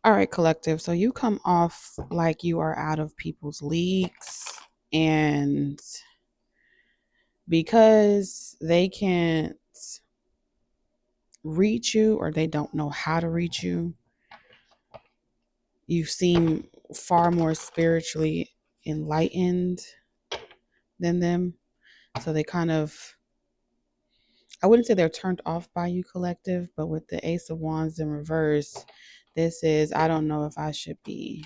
All right, collective. So you come off like you are out of people's leagues, and because they can't reach you or they don't know how to reach you, you seem far more spiritually enlightened than them. So they kind of, I wouldn't say they're turned off by you, collective, but with the Ace of Wands in reverse, this is, I don't know if I should be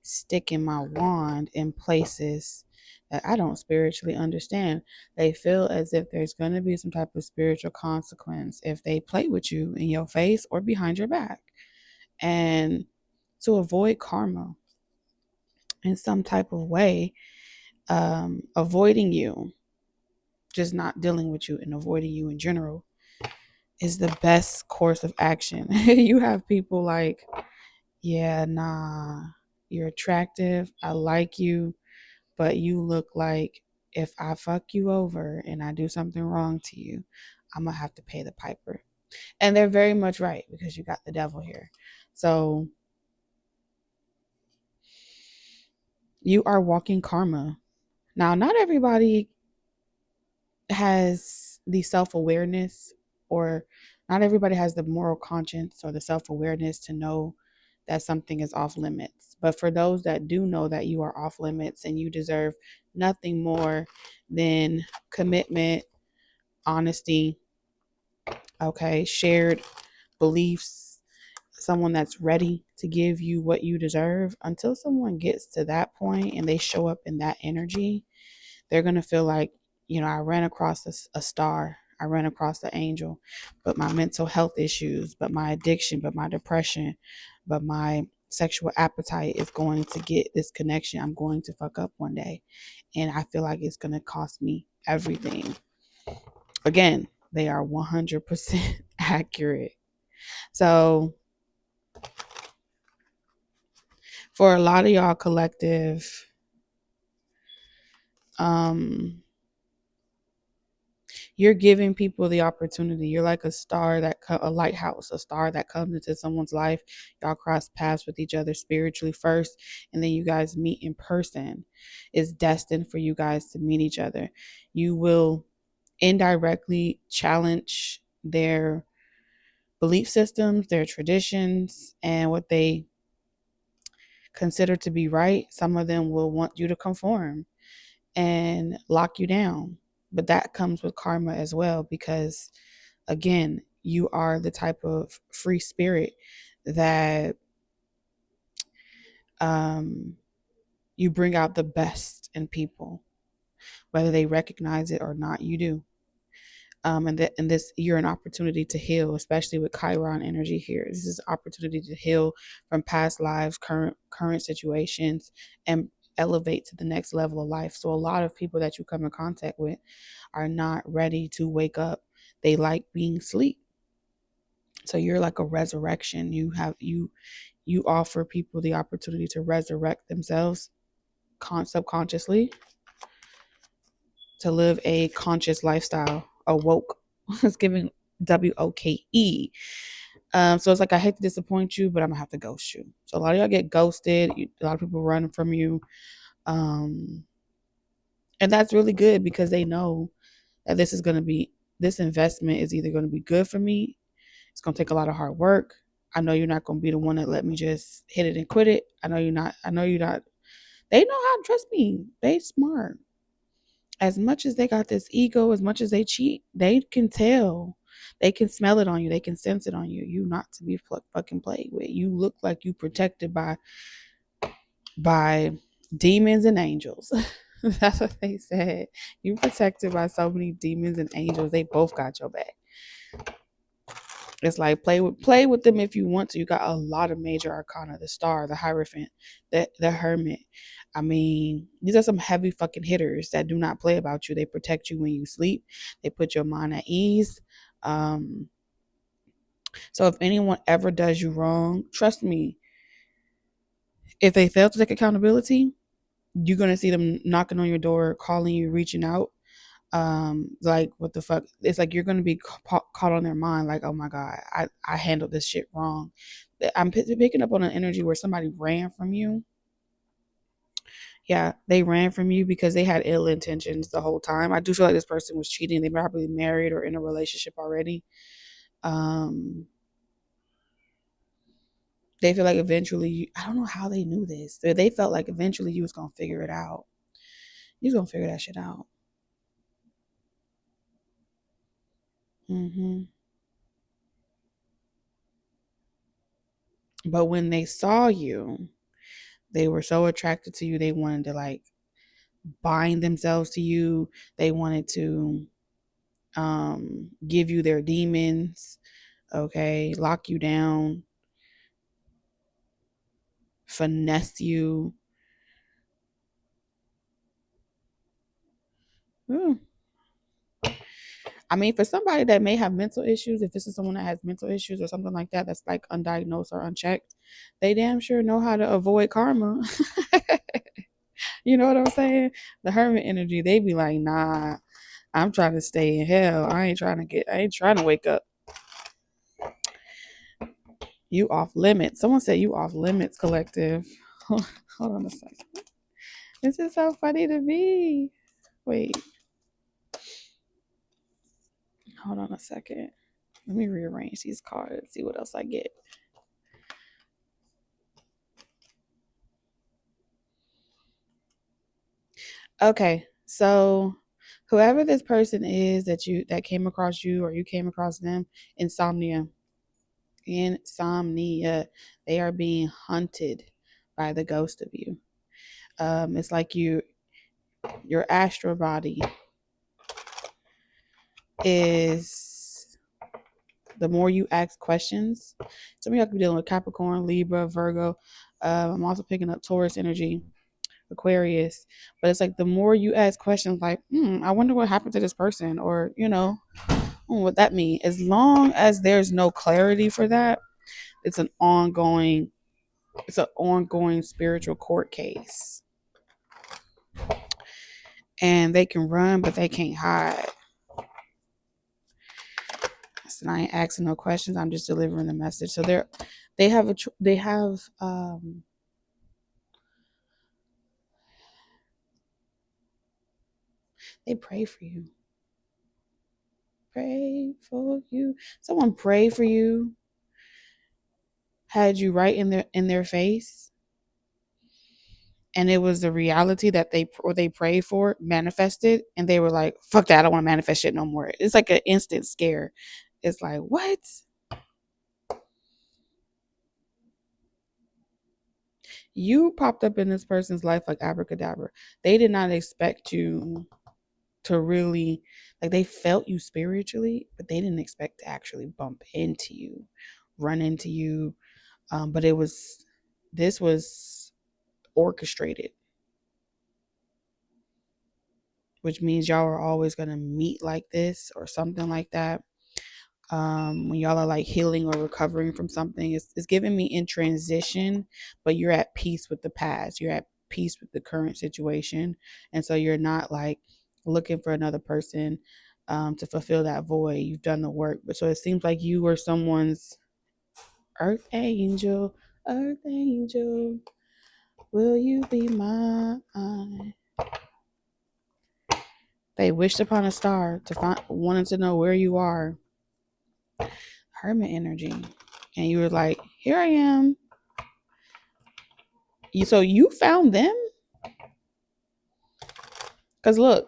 sticking my wand in places that I don't spiritually understand. They feel as if there's going to be some type of spiritual consequence if they play with you in your face or behind your back. And to avoid karma in some type of way, avoiding you, just not dealing with you and avoiding you in general, is the best course of action. You have people like, yeah, nah, you're attractive, I like you, but you look like if I fuck you over and I do something wrong to you, I'm gonna have to pay the piper. And they're very much right, because you got the devil here. So you are walking karma. Now, not everybody has the self-awareness, or not everybody has the moral conscience or the self-awareness to know that something is off limits. But for those that do know that you are off limits and you deserve nothing more than commitment, honesty, okay, shared beliefs, someone that's ready to give you what you deserve, until someone gets to that point and they show up in that energy, they're going to feel like, I ran across a star, I ran across the angel, but my mental health issues, but my addiction, but my depression, but my sexual appetite is going to get this connection. I'm going to fuck up one day. And I feel like it's going to cost me everything. Again, they are 100% accurate. So for a lot of y'all, collective, you're giving people the opportunity. You're like a star a lighthouse, a star that comes into someone's life. Y'all cross paths with each other spiritually first, and then you guys meet in person. It's destined for you guys to meet each other. You will indirectly challenge their belief systems, their traditions, and what they consider to be right. Some of them will want you to conform and lock you down. But that comes with karma as well, because again, you are the type of free spirit that you bring out the best in people, whether they recognize it or not. You do. And this, you're an opportunity to heal, especially with Chiron energy here. This is an opportunity to heal from past lives, current situations, and elevate to the next level of life. So a lot of people that you come in contact with are not ready to wake up. They like being asleep. So you're like a resurrection. You offer people the opportunity to resurrect themselves subconsciously, to live a conscious lifestyle, a woke. It's giving WOKE. So it's like, I hate to disappoint you, but I'm gonna have to ghost you. So a lot of y'all get ghosted. A lot of people run from you, and that's really good, because they know that this investment is either going to be good for me. It's going to take a lot of hard work. I know you're not going to be the one that let me just hit it and quit it. I know you're not. They know how to trust me. They smart. As much as they got this ego, as much as they cheat, they can tell. They can smell it on you. They can sense it on you. You not to be fucking played with. You look like you protected by demons and angels. That's what they said. You protected by so many demons and angels. They both got your back. It's like, play with them if you want to. You got a lot of major arcana: the Star, the Hierophant, the Hermit. I mean, these are some heavy fucking hitters that do not play about you. They protect you when you sleep. They put your mind at ease. So if anyone ever does you wrong, trust me, if they fail to take accountability, you're going to see them knocking on your door, calling you, reaching out. Like what the fuck? It's like you're gonna be caught on their mind. Like, oh my god, I handled this shit wrong. I'm picking up on an energy where somebody ran from you. Yeah, they ran from you because they had ill intentions the whole time. I do feel like this person was cheating. They probably married or in a relationship already. Um, they feel like eventually, I don't know how they knew this. They felt like eventually you was gonna figure it out. You was gonna figure that shit out. hmm But when they saw you, they were so attracted to you. They wanted to like bind themselves to you. They wanted to give you their demons. Okay, lock you down, finesse you. Hmm. I mean, for somebody that may have mental issues, if this is someone that has mental issues or something like that, that's like undiagnosed or unchecked, they damn sure know how to avoid karma. You know what I'm saying? The hermit energy, they be like, nah, I'm trying to stay in hell. I ain't trying to wake up. You off limits. Someone said you off limits, collective. Hold on a second. This is so funny to me. Wait, hold on a second. Let me rearrange these cards, see what else I get. Okay, so whoever this person is that came across you or you came across them, insomnia. Insomnia. They are being hunted by the ghost of you. It's like your astral body is the more you ask questions. Some of y'all could be dealing with Capricorn, Libra, Virgo. I'm also picking up Taurus energy, Aquarius. But it's like the more you ask questions, like, I wonder what happened to this person, or what that mean. As long as there's no clarity for that, it's an ongoing, spiritual court case, and they can run, but they can't hide. So I ain't asking no questions. I'm just delivering the message. So they pray for you. Pray for you. Someone pray for you. Had you right in their face, and it was the reality that they prayed for manifested, and they were like, "Fuck that! I don't want to manifest shit no more." It's like an instant scare. It's like, what? You popped up in this person's life like abracadabra. They did not expect you to really, like, they felt you spiritually, but they didn't expect to actually bump into you, run into you. But this was orchestrated, which means y'all are always going to meet like this or something like that. When y'all are like healing or recovering from something, it's giving me in transition, but you're at peace with the past. You're at peace with the current situation. And so you're not like looking for another person to fulfill that void. You've done the work. But so it seems like you were someone's earth angel, earth angel. Will you be mine? They wished upon a star to find, wanted to know where you are. Hermit energy. And you were like, here I am. So you found them? Because look,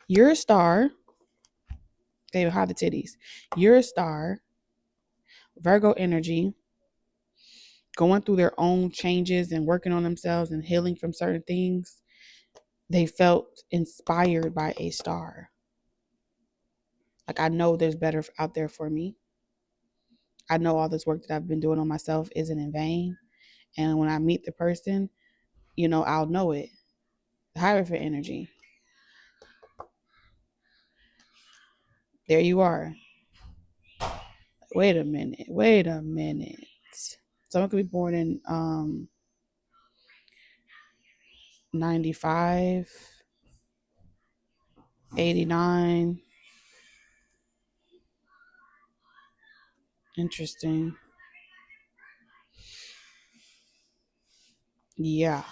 you're a star. They hide the titties. You're a star. Virgo energy. Going through their own changes and working on themselves and healing from certain things. They felt inspired by a star. Like, I know there's better out there for me. I know all this work that I've been doing on myself isn't in vain. And when I meet the person, I'll know it. The Hierophant energy. There you are. Wait a minute. Wait a minute. Someone could be born in 95. 89. Interesting. Yeah.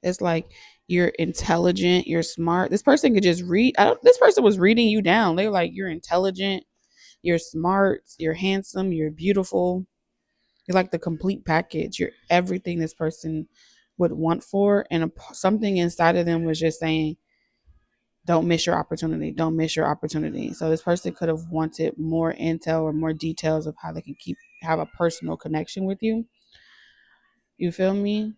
It's like you're intelligent, you're smart. This person could just read. This person was reading you down. They were like, you're intelligent, you're smart, you're handsome, you're beautiful. You're like the complete package. You're everything this person would want for. And something inside of them was just saying, don't miss your opportunity. Don't miss your opportunity. So this person could have wanted more intel or more details of how they can have a personal connection with you. You feel me?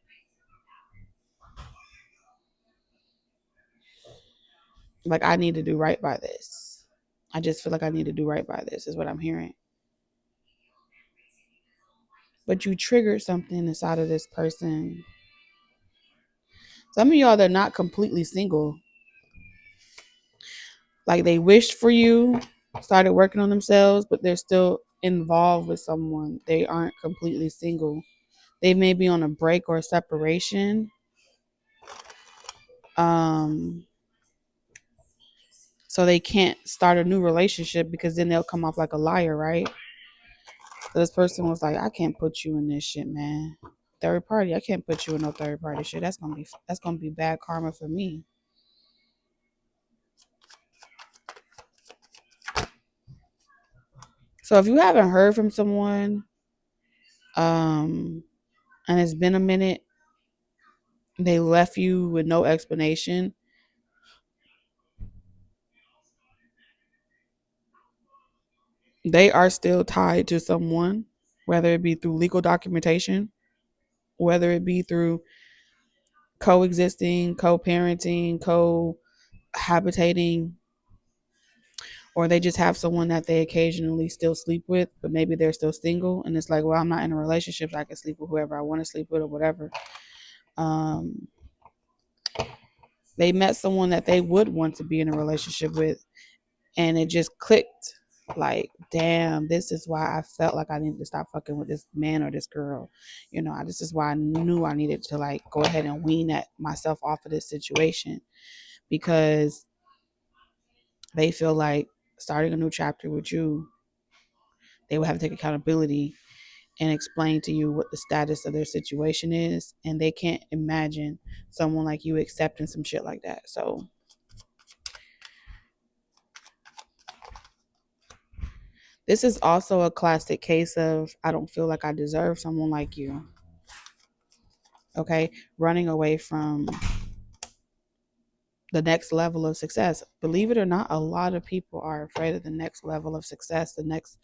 Like, I need to do right by this. I just feel like I need to do right by this, is what I'm hearing. But you triggered something inside of this person. Some of y'all, they're not completely single. Like, they wished for you, started working on themselves, but they're still involved with someone. They aren't completely single. They may be on a break or a separation. So they can't start a new relationship because then they'll come off like a liar, right? So this person was like, I can't put you in this shit, man. Third party, I can't put you in no third party shit. That's gonna be bad karma for me. So if you haven't heard from someone, and it's been a minute, they left you with no explanation, they are still tied to someone, whether it be through legal documentation, whether it be through coexisting, co-parenting, cohabitating, or they just have someone that they occasionally still sleep with, but maybe they're still single, and it's like, well, I'm not in a relationship, so I can sleep with whoever I want to sleep with or whatever. Um, they met someone that they would want to be in a relationship with, and it just clicked. Like, damn, this is why I felt like I needed to stop fucking with this man or this girl. This is why I knew I needed to like go ahead and wean myself off of this situation, because they feel like starting a new chapter with you, they would have to take accountability and explain to you what the status of their situation is, and they can't imagine someone like you accepting some shit like that. So this is also a classic case of, I don't feel like I deserve someone like you. Okay, running away from the next level of success. Believe it or not, a lot of people are afraid of the next level of success, the next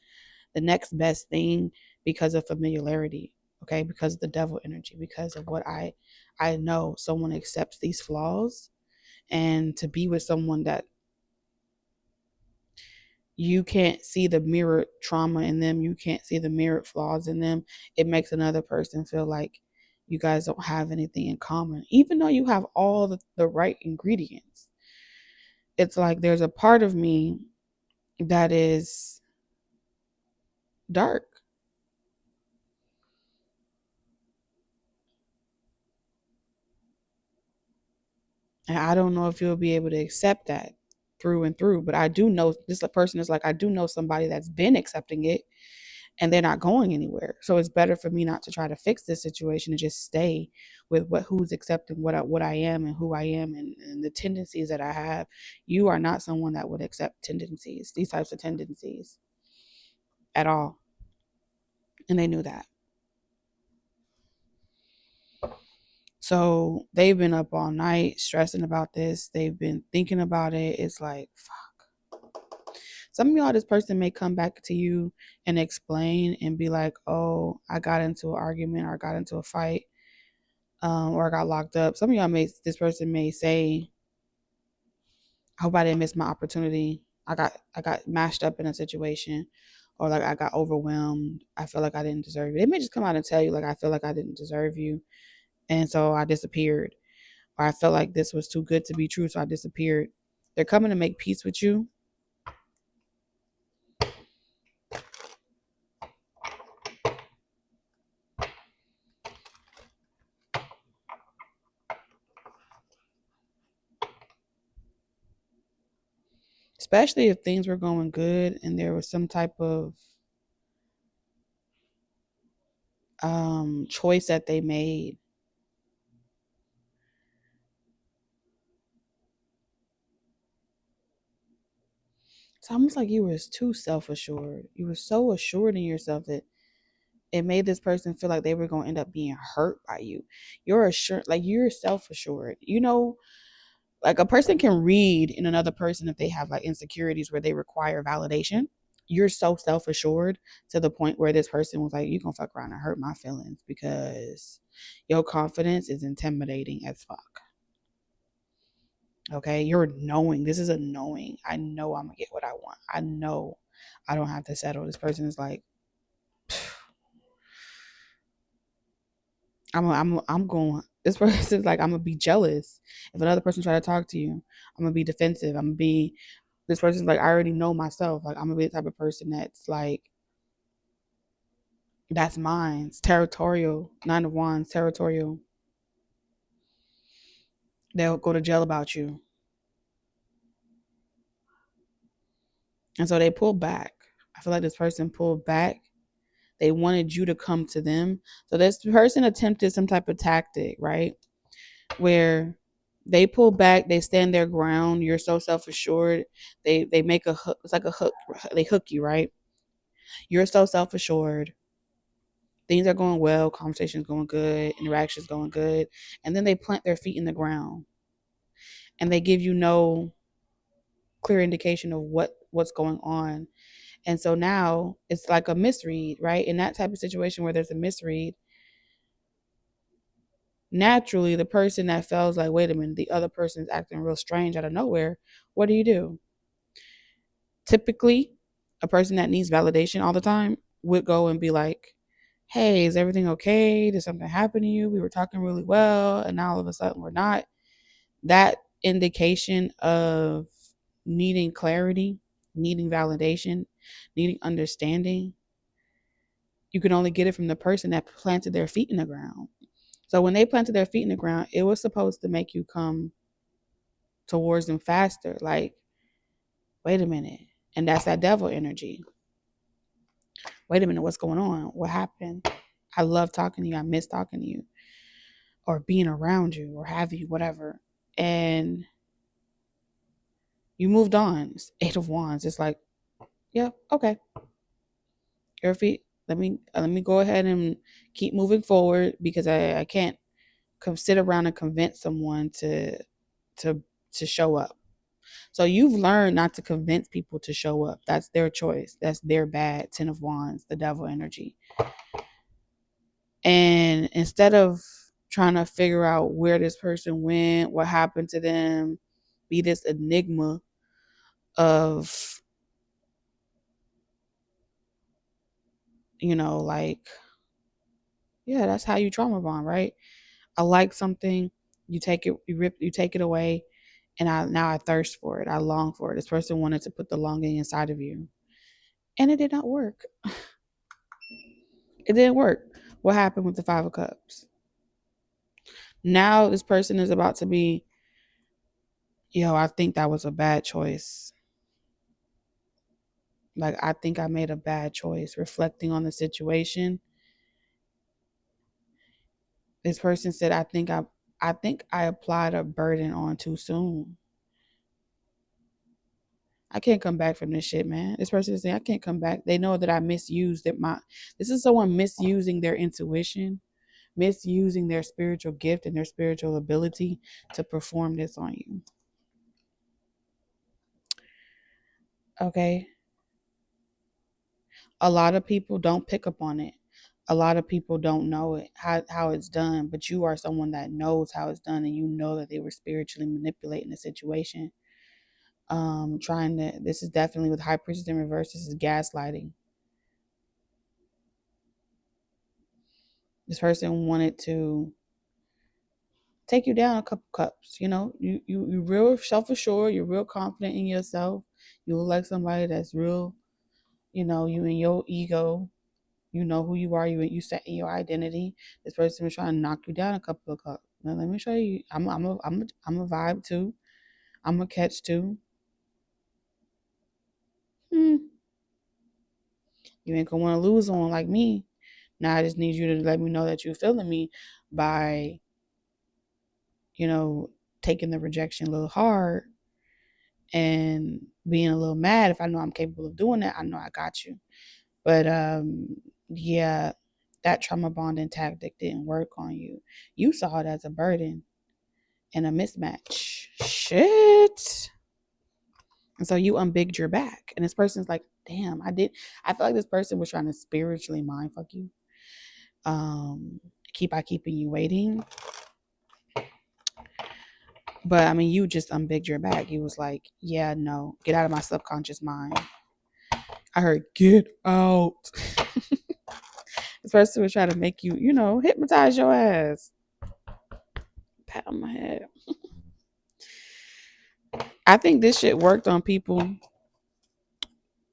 best thing, because of familiarity. Okay, because of the devil energy, because of what I know someone accepts these flaws, and to be with someone that you can't see the mirrored trauma in them, you can't see the mirrored flaws in them, it makes another person feel like you guys don't have anything in common, even though you have all the right ingredients. It's like there's a part of me that is dark, and I don't know if you'll be able to accept that through and through. But I do know this person is like, I do know somebody that's been accepting it, and they're not going anywhere. So it's better for me not to try to fix this situation and just stay with who's accepting what I am and who I am, and the tendencies that I have. You are not someone that would accept these types of tendencies at all. And they knew that. So they've been up all night stressing about this. They've been thinking about it. It's like, fuck. Some of y'all, this person may come back to you and explain and be like, oh, I got into an argument, or I got into a fight, or I got locked up. Some of y'all this person may say, I hope I didn't miss my opportunity. I got mashed up in a situation, or like I got overwhelmed. I feel like I didn't deserve it. It may just come out and tell you, like, I feel like I didn't deserve you, and so I disappeared. Or I felt like this was too good to be true, so I disappeared. They're coming to make peace with you. especially if things were going good and there was some type of choice that they made. It's almost like you were too self-assured. You were so assured in yourself that it made this person feel like they were going to end up being hurt by you. You're assured, like you're self-assured. You know, like a person can read in another person if they have like insecurities where they require validation. You're so self-assured to the point where this person was like, you gonna fuck around and hurt my feelings because your confidence is intimidating as fuck. Okay, you're knowing. This is a knowing. I know I'm gonna get what I want. I know I don't have to settle. This person is like, I'm going. This person's like, I'm gonna be jealous if another person try to talk to you. I'm gonna be defensive. I'm gonna be. This person's like, I already know myself. Like, I'm gonna be the type of person that's like, that's mine. It's territorial. Nine of Wands, territorial. They'll go to jail about you, and so they pull back. I feel like this person pulled back. They wanted you to come to them. So this person attempted some type of tactic, right? Where they pull back, they stand their ground. You're so self-assured. They make a hook. It's like a hook. They hook you, right? You're so self-assured. Things are going well. Conversation's going good. Interactions going good. And then they plant their feet in the ground, and they give you no clear indication of what's going on. And so now it's like a misread, right? In that type of situation where there's a misread, naturally the person that feels like, wait a minute, the other person is acting real strange out of nowhere, what do? Typically, a person that needs validation all the time would go and be like, hey, is everything okay? Did something happen to you? We were talking really well, and now all of a sudden we're not. That indication of needing clarity, needing validation, needing understanding, you can only get it from the person that planted their feet in the ground. So when they planted their feet in the ground, it was supposed to make you come towards them faster. Like, wait a minute. And that's that devil energy. Wait a minute, what's going on? What happened? I love talking to you. I miss talking to you. Or being around you or have you, whatever. And you moved on. It's Eight of Wands. It's like, yeah, okay. Your feet. Let me go ahead and keep moving forward because I can't sit around and convince someone to to show up. So you've learned not to convince people to show up. That's their choice. That's their bad. Ten of Wands, the devil energy. And instead of trying to figure out where this person went, what happened to them, be this enigma of, like, yeah, that's how you trauma bond, right? I like something, you take it, you take it away, and now I thirst for it. I long for it. This person wanted to put the longing inside of you, and it did not work. It didn't work. What happened with the Five of Cups? Now this person is about to be, I think that was a bad choice. Like, I think I made a bad choice. Reflecting on the situation, this person said, I think I applied a burden on too soon. I can't come back from this shit, man. This person is saying I can't come back. They know that I misused it. This is someone misusing their intuition, misusing their spiritual gift and their spiritual ability to perform this on you. Okay. A lot of people don't pick up on it. A lot of people don't know it, how it's done, but you are someone that knows how it's done, and you know that they were spiritually manipulating the situation. This is definitely with High Priestess in reverse, this is gaslighting. This person wanted to take you down a couple cups. You real self-assured, you're real confident in yourself. You look like somebody that's real, you in your ego. You know who you are. You set in your identity. This person was trying to knock you down a couple of cups. Now let me show you. I'm a vibe too. I'm a catch too. You ain't gonna want to lose on like me. Now I just need you to let me know that you're feeling me by, taking the rejection a little hard and being a little mad. If I know I'm capable of doing that, I know I got you. But yeah, that trauma bonding tactic didn't work on you. You saw it as a burden and a mismatch. Shit. And so you unbigged your back. And this person's like, damn, I feel like this person was trying to spiritually mind fuck you. Keeping you waiting. But I mean, you just unbigged your back. You was like, yeah, no, get out of my subconscious mind. I heard, get out. This person was trying to make you, hypnotize your ass. Pat on my head. I think this shit worked on people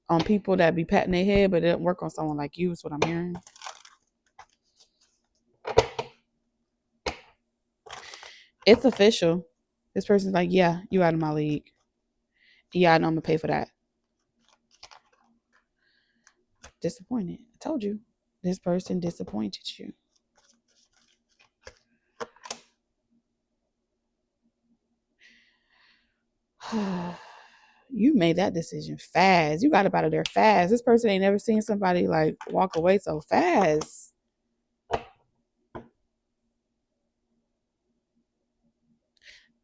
that be patting their head, but it didn't work on someone like you, is what I'm hearing. It's official. This person's like, yeah, you out of my league. Yeah, I know I'm gonna pay for that. Disappointed. I told you. This person disappointed you. You made that decision fast. You got up out of there fast. This person ain't never seen somebody like walk away so fast.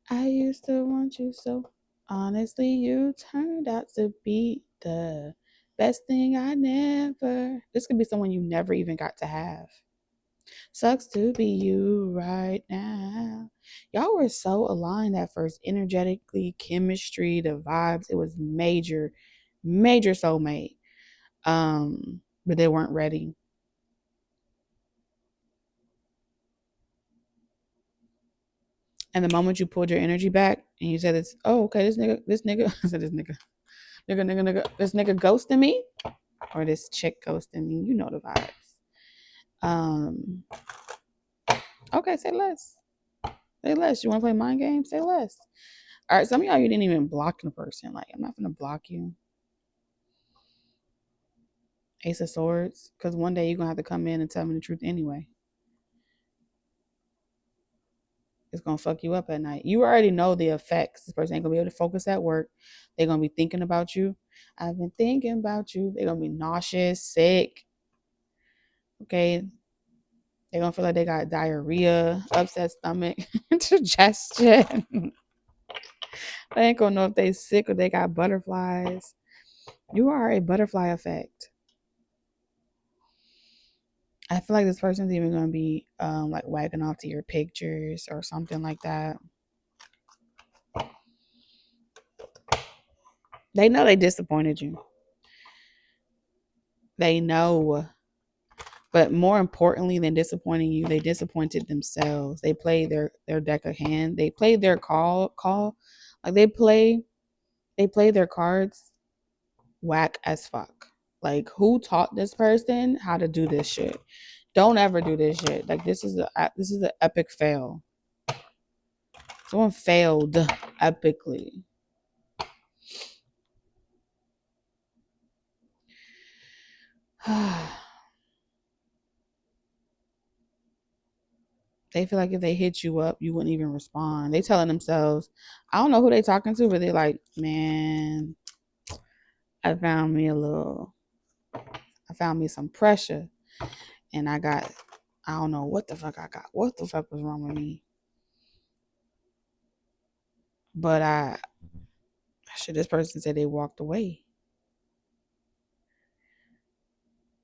I used to want you so. Honestly, you turned out to be the best thing I never. This could be someone you never even got to have. Sucks to be you right now. Y'all were so aligned at first, energetically, chemistry, the vibes. It was major, major soulmate. But they weren't ready. And the moment you pulled your energy back and you said, "It's okay, this nigga," I said, this nigga ghosting me, or this chick ghosting me. You know the vibes. Okay, say less. Say less. You want to play mind games? Say less. All right, some of y'all, you didn't even block the person. Like, I'm not gonna block you. Ace of Swords, because one day you're gonna have to come in and tell me the truth anyway. It's gonna fuck you up at night. You already know the effects. This person ain't gonna be able to focus at work. They're gonna be thinking about you. I've been thinking about you. They're gonna be nauseous, sick. Okay. They're gonna feel like they got diarrhea, upset stomach, indigestion. They ain't gonna know if they sick or they got butterflies. You are a butterfly effect. I feel like this person's even gonna be like wagging off to your pictures or something like that. They know they disappointed you. They know. But more importantly than disappointing you, they disappointed themselves. They played their deck of hand. They played their call. Like they play their cards whack as fuck. Like, who taught this person how to do this shit? Don't ever do this shit. Like, this is an epic fail. Someone failed epically. They feel like if they hit you up, you wouldn't even respond. They telling themselves, I don't know who they talking to, but they're like, man, I found me some pressure, and I don't know what the fuck I got. What the fuck was wrong with me? But this person said they walked away.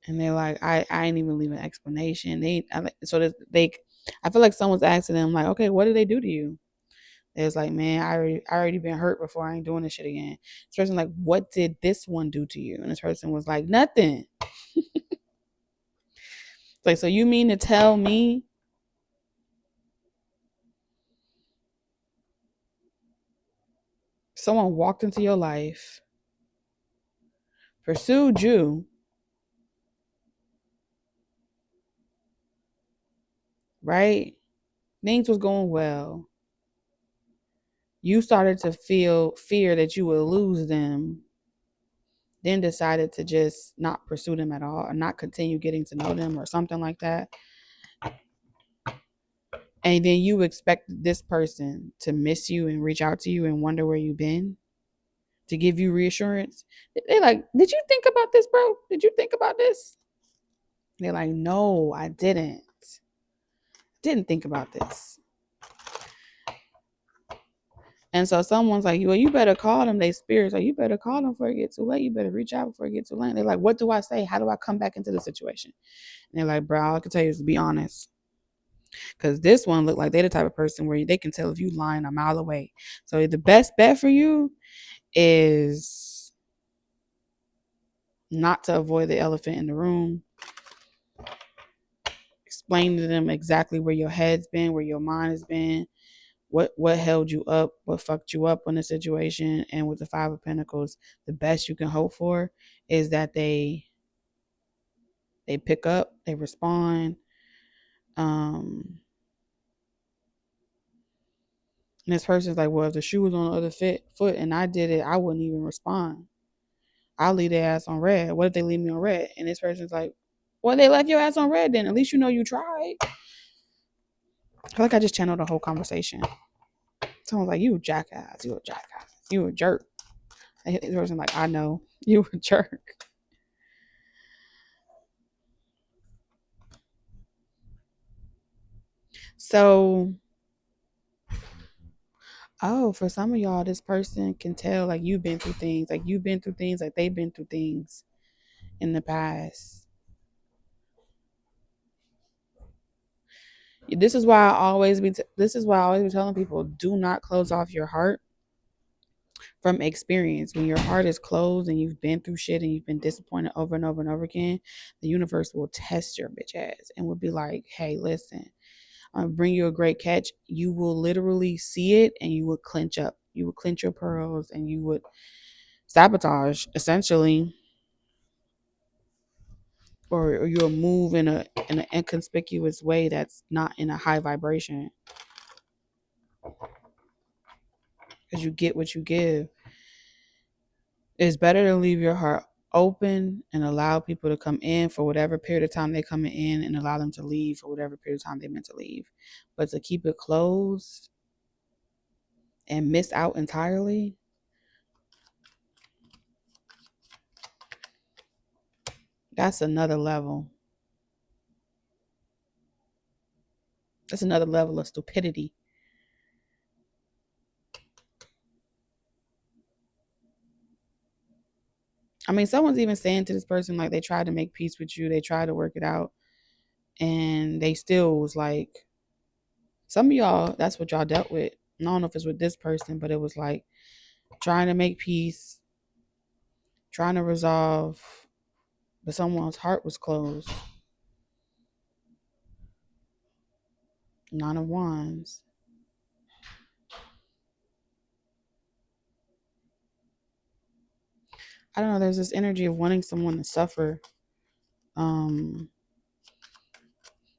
And they're like, I ain't even leave an explanation. I feel like someone's asking them, like, okay, what did they do to you? It's like, man, I already been hurt before. I ain't doing this shit again. This person like, what did this one do to you? And this person was like, nothing. Like, so you mean to tell me someone walked into your life, pursued you, right? Things was going well. You started to feel fear that you would lose them. then decided to just not pursue them at all or not continue getting to know them or something like that, and then you expect this person to miss you and reach out to you and wonder where you've been to give you reassurance, they're like, did you think about this, bro? Did you think about this? They're like, no, I didn't think about this. And so someone's like, well, you better call them. They spirits like, you better call them before it gets too late. You better reach out before it gets too late. They're like, what do I say? How do I come back into the situation? And they're like, bro, all I can tell you is to be honest. Because this one looked like they're the type of person where they can tell if you lying a mile away. So the best bet for you is not to avoid the elephant in the room. Explain to them exactly where your head's been, where your mind has been, what held you up, what fucked you up in the situation. And with the Five of Pentacles, the best you can hope for is that they pick up, they respond. And this person's like, well, if the shoe was on the other foot and I did it, I wouldn't even respond. I'll leave their ass on red. What if they leave me on red? And this person's like, well, they left your ass on red then. At least you know you tried. I feel like I just channeled the whole conversation. Someone's like, you a jackass. You a jackass. You a jerk. And this person's like, I know. You a jerk. So, for some of y'all, this person can tell like you've been through things. Like you've been through things. Like they've been through things in the past. This is why I always be telling people, do not close off your heart from experience. When your heart is closed and you've been through shit and you've been disappointed over and over and over again, the universe will test your bitch ass and will be like, hey, listen, I'm bring you a great catch. You will literally see it and you would clench up. You would clench your pearls and you would sabotage, essentially, or you'll move in an inconspicuous way that's not in a high vibration, because you get what you give. It's better to leave your heart open and allow people to come in for whatever period of time they're coming in and allow them to leave for whatever period of time they're meant to leave. But to keep it closed and miss out entirely, that's another level. That's another level of stupidity. I mean, someone's even saying to this person, like, they tried to make peace with you, they tried to work it out, and they still was like, some of y'all, that's what y'all dealt with. I don't know if it's with this person, but it was like trying to make peace, trying to resolve, but someone's heart was closed. Nine of Wands. I don't know, there's this energy of wanting someone to suffer. So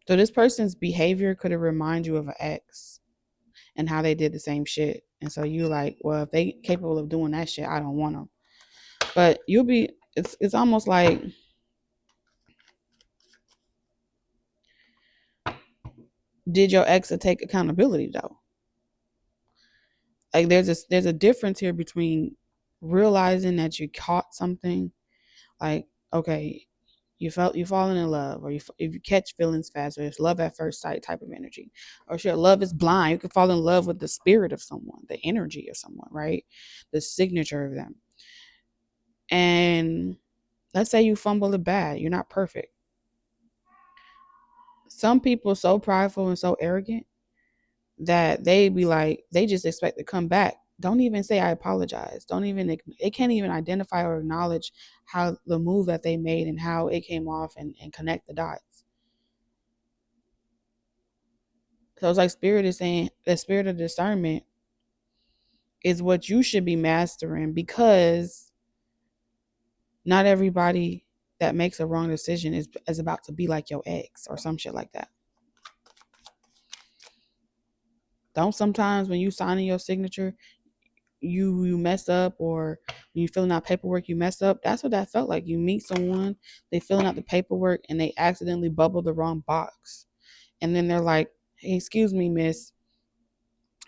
this person's behavior could have remind you of an ex and how they did the same shit. And so you like, well, if they capable of doing that shit, I don't want them. But you'll be, it's almost like, did your ex take accountability though? Like there's a difference here between realizing that you caught something, like, okay, you falling in love, or if you catch feelings fast, or it's love at first sight type of energy, or sure, love is blind. You can fall in love with the spirit of someone, the energy of someone, right? The signature of them. And let's say you fumble it bad. You're not perfect. Some people are so prideful and so arrogant that they be like, they just expect to come back. Don't even say I apologize. They can't even identify or acknowledge how the move that they made and how it came off and connect the dots. So it's like spirit is saying the spirit of discernment is what you should be mastering, because not everybody that makes a wrong decision is about to be like your ex or some shit like that. Don't sometimes when you signing your signature, you mess up, or when you're filling out paperwork you mess up. That's what that felt like. You meet someone, they filling out the paperwork and they accidentally bubble the wrong box, and then they're like, hey, excuse me, miss,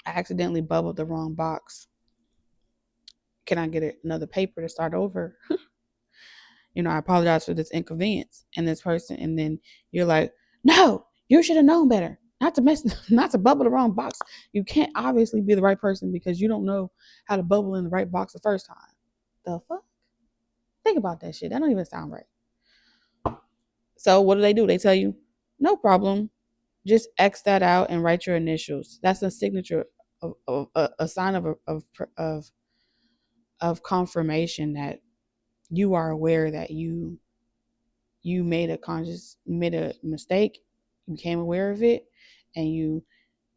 I accidentally bubbled the wrong box, can I get another paper to start over? I apologize for this inconvenience. And this person, and then you're like, no, you should have known better not to mess, not to bubble the wrong box. You can't obviously be the right person because you don't know how to bubble in the right box the first time. The fuck? Think about that shit. That don't even sound right. So what do? They tell you, no problem. Just X that out and write your initials. That's a signature of a sign of confirmation that you are aware that you made a mistake, you became aware of it, and you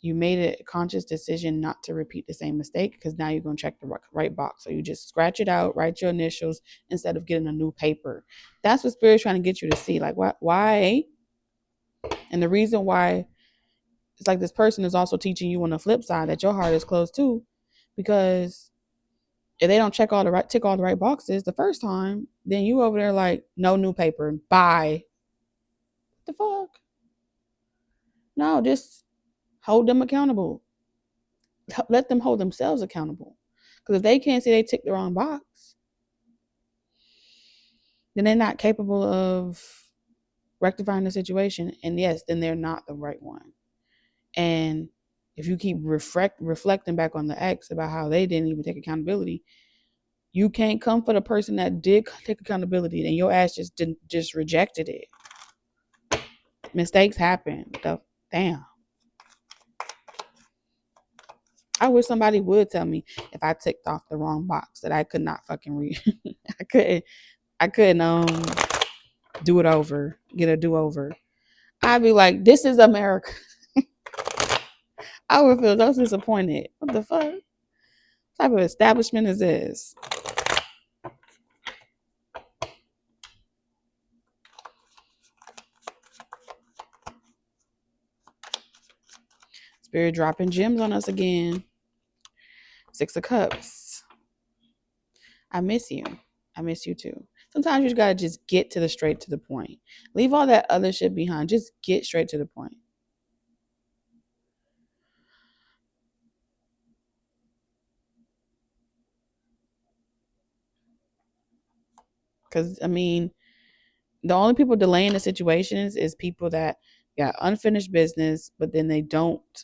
made a conscious decision not to repeat the same mistake, because now you're going to check the right box. So you just scratch it out, write your initials instead of getting a new paper. That's what Spirit's trying to get you to see. Like, why? And the reason why it's like this person is also teaching you on the flip side that your heart is closed too, because if they don't tick all the right boxes the first time, then you over there like, no new paper, bye. What the fuck? No, just hold them accountable. Let them hold themselves accountable. Because if they can't see they tick the wrong box, then they're not capable of rectifying the situation. And yes, then they're not the right one. And if you keep reflecting back on the ex about how they didn't even take accountability, you can't come for the person that did take accountability, and your ass just rejected it. Mistakes happen. Damn. I wish somebody would tell me if I ticked off the wrong box that I could not fucking read. I couldn't do it over, get a do-over. I'd be like, this is America. I would feel so disappointed. What the fuck? What type of establishment is this? Spirit dropping gems on us again. 6 of Cups. I miss you. I miss you too. Sometimes you just gotta just get straight to the point. Leave all that other shit behind. Just get straight to the point. Because, I mean, the only people delaying the situations is people that got unfinished business, but then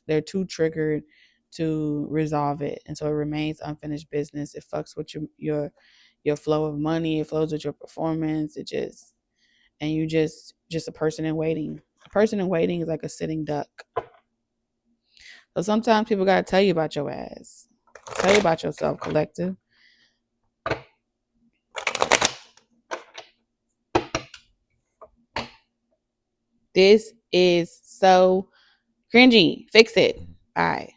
they're too triggered to resolve it. And so it remains unfinished business. It fucks with your flow of money. It flows with your performance. And you just a person in waiting. A person in waiting is like a sitting duck. So sometimes people got to tell you about your ass. Tell you about yourself, collective. This is so cringy. Fix it. Bye.